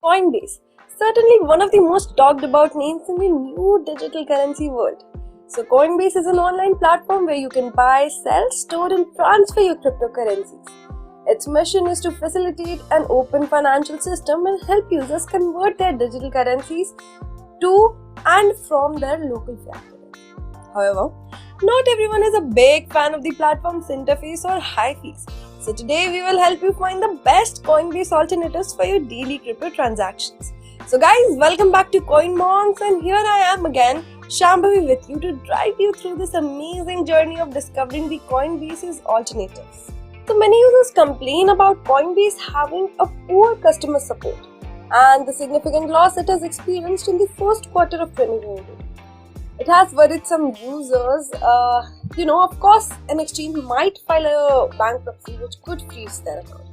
Coinbase, certainly one of the most talked about names in the new digital currency world. So Coinbase is an online platform where you can buy, sell, store and transfer your cryptocurrencies. Its mission is to facilitate an open financial system and help users convert their digital currencies to and from their local fiat currency. However, not everyone is a big fan of the platform's interface or high fees. So today we will help you find the best Coinbase alternatives for your daily crypto transactions. So guys, welcome back to CoinMonks, and here I am again, Shambhavi, with you to drive you through this amazing journey of discovering the Coinbase's alternatives. So many users complain about Coinbase having a poor customer support and the significant loss it has experienced in the first quarter of 2022. It has worried some users. Of course, an exchange might file a bankruptcy which could freeze their account.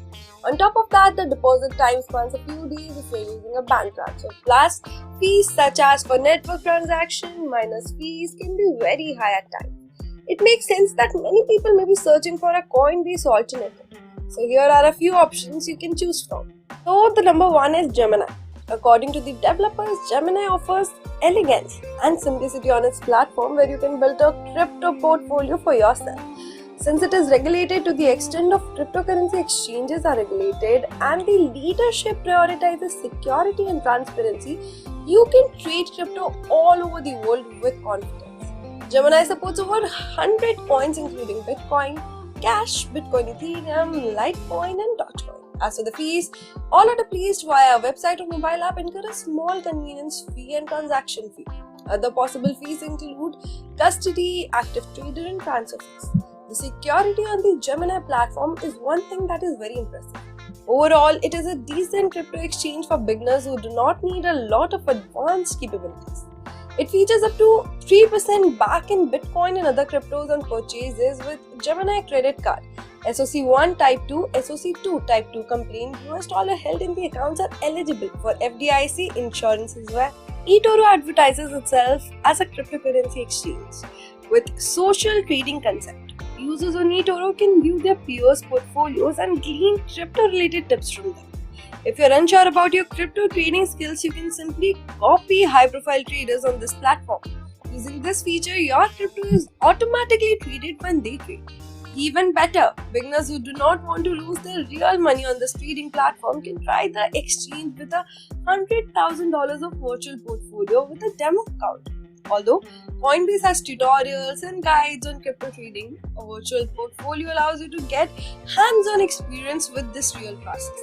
On top of that, the deposit time spans a few days if you're using a bank transfer. Plus, fees such as for network transaction minus fees can be very high at times. It makes sense that many people may be searching for a Coinbase alternative. So here are a few options you can choose from. So the number one is Gemini. According to the developers, Gemini offers elegance and simplicity on its platform where you can build a crypto portfolio for yourself. Since it is regulated to the extent of cryptocurrency exchanges are regulated and the leadership prioritizes security and transparency, you can trade crypto all over the world with confidence. Gemini supports over 100 coins including Bitcoin, Cash, Bitcoin Ethereum, Litecoin and Dogecoin. As for the fees, all are placed via a website or mobile app incur a small convenience fee and transaction fee. Other possible fees include custody, active trader and transfer fees. The security on the Gemini platform is one thing that is very impressive. Overall, it is a decent crypto exchange for beginners who do not need a lot of advanced capabilities. It features up to 3% back in Bitcoin and other cryptos on purchases with Gemini credit card. SOC1 Type 2, SOC2 Type 2 complaint US dollar held in the accounts are eligible for FDIC insurance as well. eToro advertises itself as a cryptocurrency exchange with social trading concept. Users on eToro can view their peers' portfolios and glean crypto-related tips from them. If you're unsure about your crypto trading skills, you can simply copy high-profile traders on this platform. Using this feature, your crypto is automatically traded when they trade. Even better, beginners who do not want to lose their real money on this trading platform can try the exchange with a $100,000 of virtual portfolio with a demo account. Although Coinbase has tutorials and guides on crypto trading, a virtual portfolio allows you to get hands-on experience with this real process.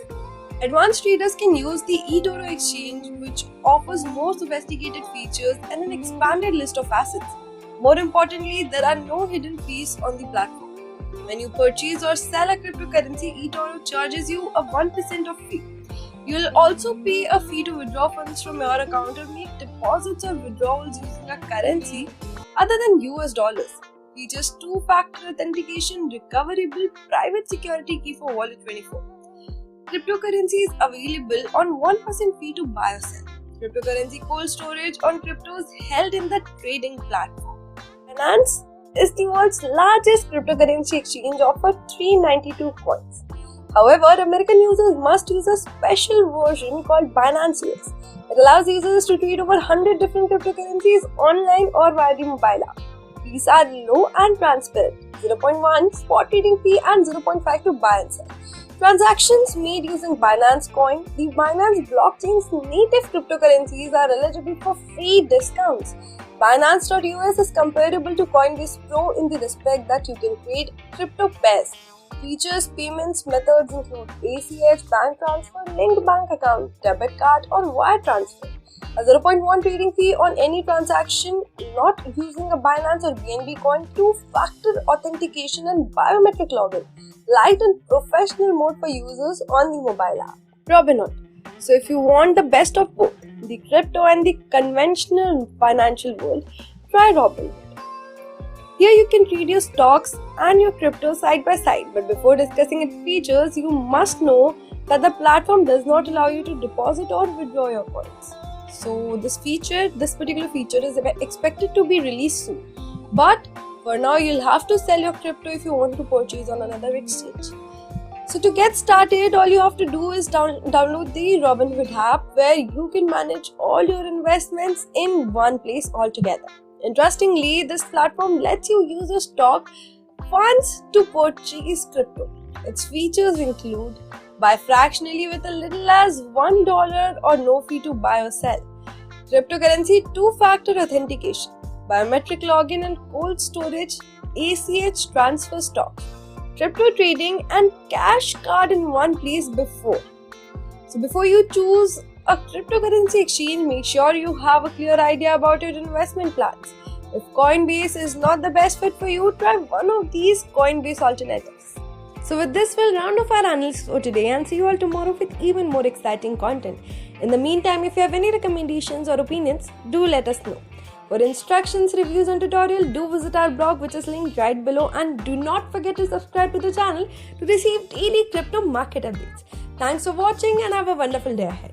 Advanced traders can use the eToro exchange, which offers more sophisticated features and an expanded list of assets. More importantly, there are no hidden fees on the platform. When you purchase or sell a cryptocurrency, eToro charges you a 1% of fee. You will also pay a fee to withdraw funds from your account or make deposits or withdrawals using a currency other than US dollars. Features two-factor authentication, recoverable private security key for Wallet 24. Cryptocurrency is available on 1% fee to buy or sell. Cryptocurrency cold storage on cryptos held in the trading platform. Binance is the world's largest cryptocurrency exchange, offering 392 coins. However, American users must use a special version called Binance US. It allows users to trade over 100 different cryptocurrencies online or via the mobile app. Fees are low and transparent, 0.1 spot trading fee and 0.5 to buy and sell. Transactions made using Binance Coin, the Binance blockchain's native cryptocurrencies, are eligible for free discounts. Binance.us is comparable to Coinbase Pro in the respect that you can trade crypto pairs. Features, payments, methods include ACH, bank transfer, linked bank account, debit card or wire transfer. A 0.1 trading fee on any transaction not using a Binance or BNB coin, two-factor authentication and biometric login. Light and professional mode for users on the mobile app. Robinhood. So if you want the best of both, the crypto and the conventional financial world, try Robinhood. Here you can trade your stocks and your crypto side by side, but before discussing its features, you must know that the platform does not allow you to deposit or withdraw your coins. So this particular feature is expected to be released soon. But for now, you'll have to sell your crypto if you want to purchase on another exchange. So to get started, all you have to do is download the Robinhood app, where you can manage all your investments in one place altogether. Interestingly, this platform lets you use your stock funds to purchase crypto. Its features include buy fractionally with as little as $1 or no fee to buy or sell, cryptocurrency two-factor authentication, biometric login and cold storage ACH transfer stocks, crypto trading and cash card in one place before. So before you choose a cryptocurrency exchange, make sure you have a clear idea about your investment plans. If Coinbase is not the best fit for you, try one of these Coinbase Alternatives. So with this, we'll round off our analysis for today and see you all tomorrow with even more exciting content. In the meantime, if you have any recommendations or opinions, do let us know. For instructions, reviews and tutorial, do visit our blog, which is linked right below, and do not forget to subscribe to the channel to receive daily crypto market updates. Thanks for watching and have a wonderful day ahead.